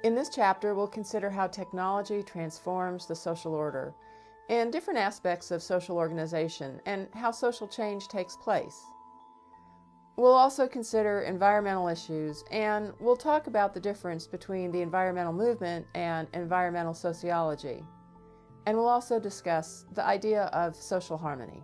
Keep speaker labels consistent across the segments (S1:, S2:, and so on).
S1: In this chapter, we'll consider how technology transforms the social order and different aspects of social organization and how social change takes place. We'll also consider environmental issues, and we'll talk about the difference between the environmental movement and environmental sociology. And we'll also discuss the idea of social harmony.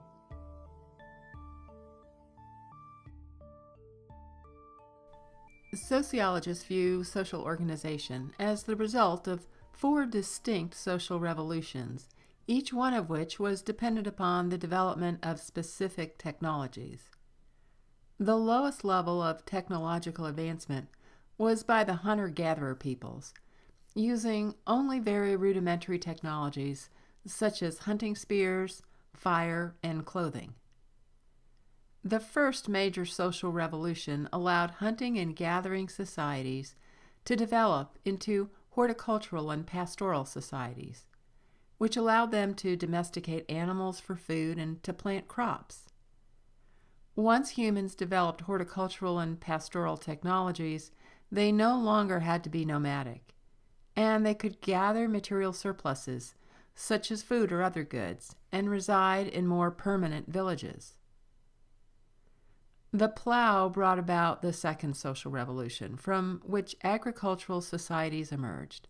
S1: Sociologists view social organization as the result of 4 distinct social revolutions, each one of which was dependent upon the development of specific technologies. The lowest level of technological advancement was by the hunter-gatherer peoples, using only very rudimentary technologies such as hunting spears, fire, and clothing. The first major social revolution allowed hunting and gathering societies to develop into horticultural and pastoral societies, which allowed them to domesticate animals for food and to plant crops. Once humans developed horticultural and pastoral technologies, they no longer had to be nomadic, and they could gather material surpluses, such as food or other goods, and reside in more permanent villages. The plow brought about the second social revolution, from which agricultural societies emerged.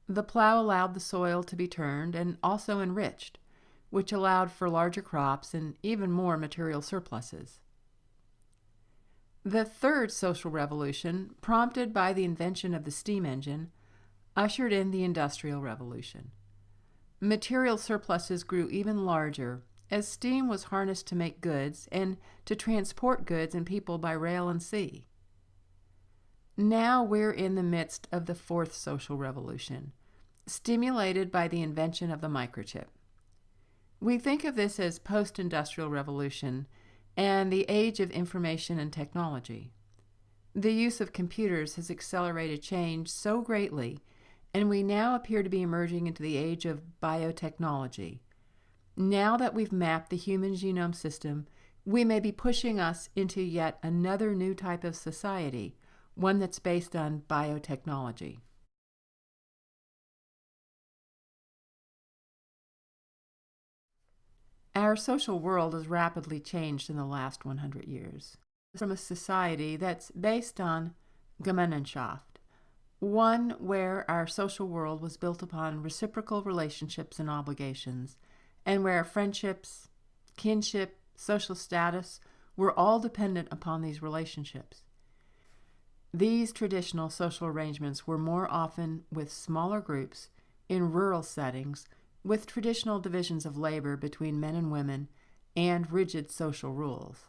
S1: The plow allowed the soil to be turned and also enriched, which allowed for larger crops and even more material surpluses. The third social revolution, prompted by the invention of the steam engine, ushered in the Industrial Revolution. Material surpluses grew even larger as steam was harnessed to make goods and to transport goods and people by rail and sea. Now we're in the midst of the fourth social revolution, stimulated by the invention of the microchip. We think of this as post-industrial revolution and the age of information and technology. The use of computers has accelerated change so greatly, and we now appear to be emerging into the age of biotechnology. Now that we've mapped the human genome system, we may be pushing us into yet another new type of society, one that's based on biotechnology. Our social world has rapidly changed in the last 100 years. From a society that's based on Gemeinschaft, one where our social world was built upon reciprocal relationships and obligations, and where friendships, kinship, social status were all dependent upon these relationships. These traditional social arrangements were more often with smaller groups in rural settings, with traditional divisions of labor between men and women and rigid social rules.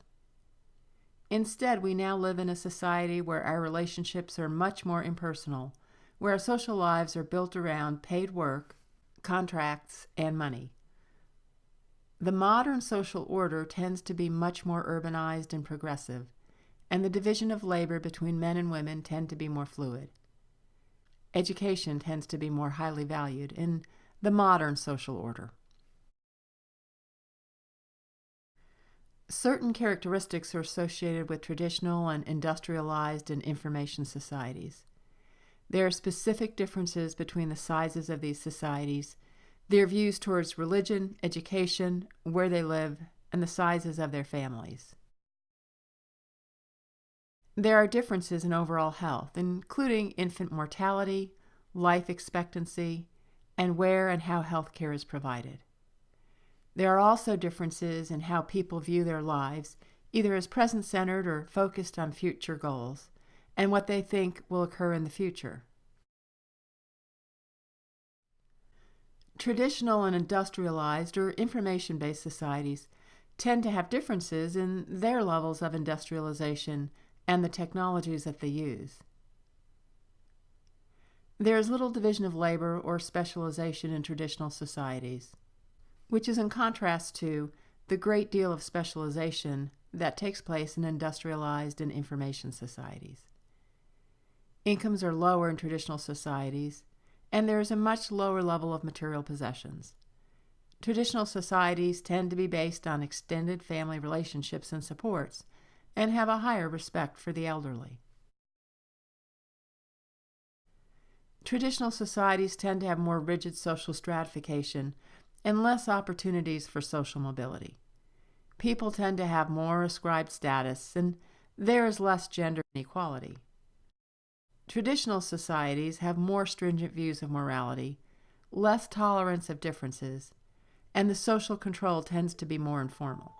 S1: Instead, we now live in a society where our relationships are much more impersonal, where our social lives are built around paid work, contracts, and money. The modern social order tends to be much more urbanized and progressive, and the division of labor between men and women tend to be more fluid. Education tends to be more highly valued in the modern social order. Certain characteristics are associated with traditional and industrialized and information societies. There are specific differences between the sizes of these societies, their views towards religion, education, where they live, and the sizes of their families. There are differences in overall health, including infant mortality, life expectancy, and where and how health care is provided. There are also differences in how people view their lives, either as present-centered or focused on future goals, and what they think will occur in the future. Traditional and industrialized or information-based societies tend to have differences in their levels of industrialization and the technologies that they use. There is little division of labor or specialization in traditional societies, which is in contrast to the great deal of specialization that takes place in industrialized and information societies. Incomes are lower in traditional societies, and there is a much lower level of material possessions. Traditional societies tend to be based on extended family relationships and supports, and have a higher respect for the elderly. Traditional societies tend to have more rigid social stratification and less opportunities for social mobility. People tend to have more ascribed status, and there is less gender inequality. Traditional societies have more stringent views of morality, less tolerance of differences, and the social control tends to be more informal.